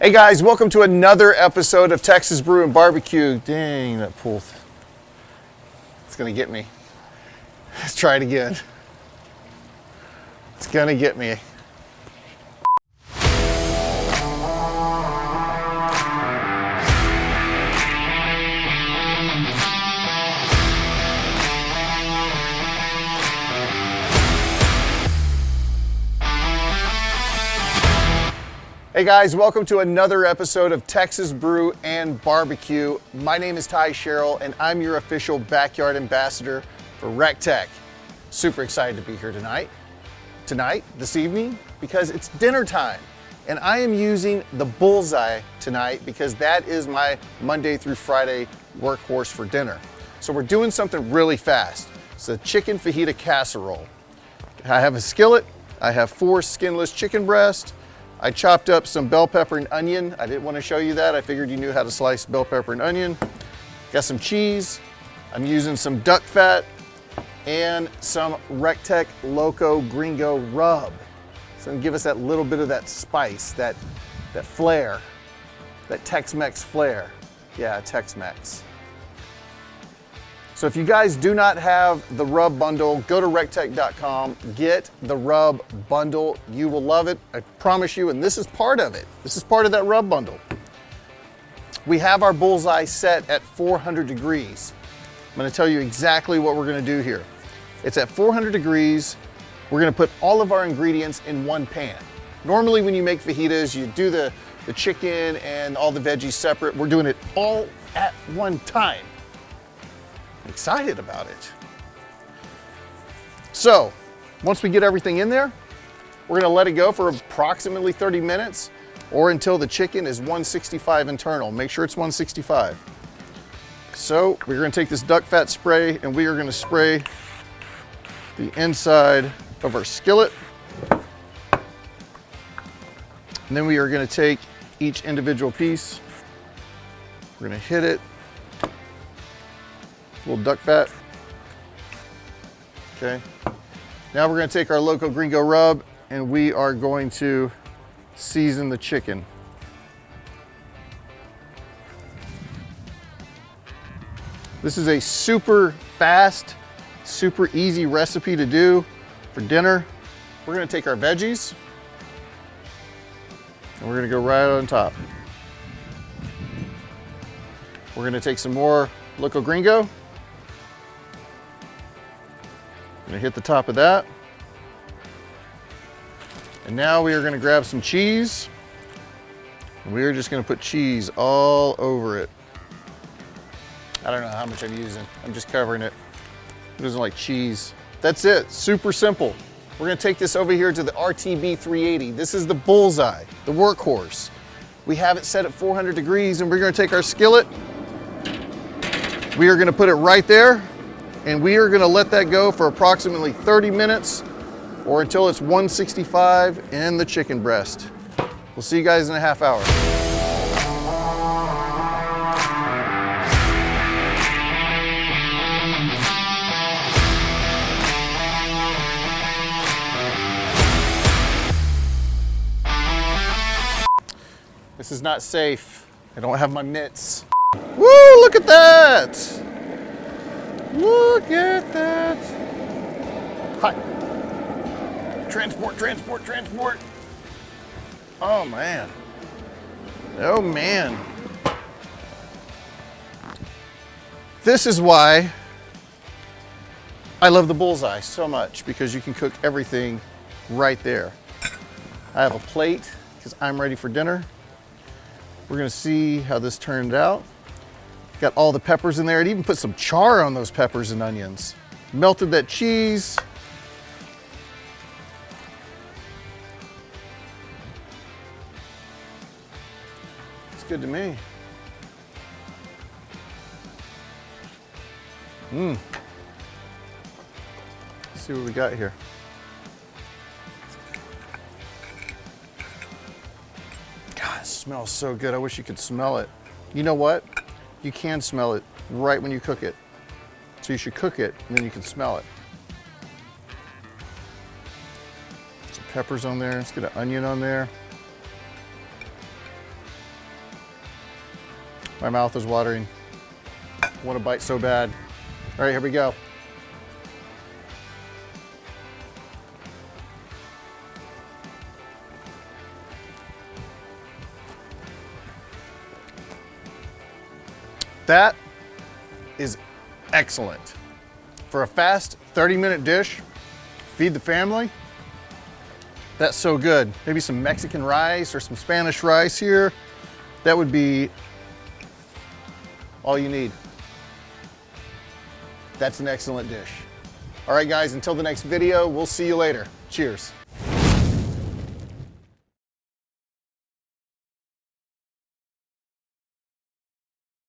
Hey guys, welcome to another episode of Texas Brew and Barbecue. Dang, that pool. It's gonna get me. Let's try it again. It's gonna get me. Hey guys, welcome to another episode of Texas Brew and Barbecue. My name is Khristy Sherrell and I'm your official backyard ambassador for recteq. Super excited to be here this evening, because it's dinner time. And I am using the Bullseye tonight because that is my Monday through Friday workhorse for dinner. So we're doing something really fast. It's a chicken fajita casserole. I have a skillet, I have 4 skinless chicken breasts, I chopped up some bell pepper and onion. I didn't want to show you that. I figured you knew how to slice bell pepper and onion. Got some cheese. I'm using some duck fat and some recteq Loco Gringo rub. It's gonna give us that little bit of that spice, that flair, that Tex-Mex flair. Yeah, Tex-Mex. So if you guys do not have the rub bundle, go to recteq.com, get the rub bundle. You will love it, I promise you, and this is part of it. This is part of that rub bundle. We have our Bullseye set at 400 degrees. I'm gonna tell you exactly what we're gonna do here. It's at 400 degrees. We're gonna put all of our ingredients in one pan. Normally when you make fajitas, you do the chicken and all the veggies separate. We're doing it all at one time. Excited about it. So once we get everything in there, we're gonna let it go for approximately 30 minutes or until the chicken is 165 internal. Make sure it's 165. So we're gonna take this duck fat spray and we are gonna spray the inside of our skillet. And then we are gonna take each individual piece. We're gonna hit it. Little duck fat. Okay. Now we're going to take our Loco Gringo rub and we are going to season the chicken. This is a super fast, super easy recipe to do for dinner. We're going to take our veggies and we're going to go right on top. We're going to take some more Loco Gringo. I'm gonna hit the top of that. And now we are gonna grab some cheese. And we are just gonna put cheese all over it. I don't know how much I'm using. I'm just covering it. Who doesn't like cheese? That's it, super simple. We're gonna take this over here to the RTB 380. This is the Bullseye, the workhorse. We have it set at 400 degrees and we're gonna take our skillet. We are gonna put it right there. And we are gonna let that go for approximately 30 minutes or until it's 165 in the chicken breast. We'll see you guys in a half hour. This is not safe. I don't have my mitts. Woo, look at that. Look at that. Hi. Transport, transport, transport. Oh man. Oh man. This is why I love the Bullseye so much, because you can cook everything right there. I have a plate because I'm ready for dinner. We're gonna see how this turned out. Got all the peppers in there. It even put some char on those peppers and onions. Melted that cheese. It's good to me. Let's see what we got here. God, it smells so good. I wish you could smell it. You know what? You can smell it right when you cook it. So you should cook it and then you can smell it. Some peppers on there. Let's get an onion on there. My mouth is watering. I want to bite so bad. All right, here we go. That is excellent. For a fast 30-minute dish, feed the family, that's so good. Maybe some Mexican rice or some Spanish rice here. That would be all you need. That's an excellent dish. All right, guys, until the next video, we'll see you later. Cheers.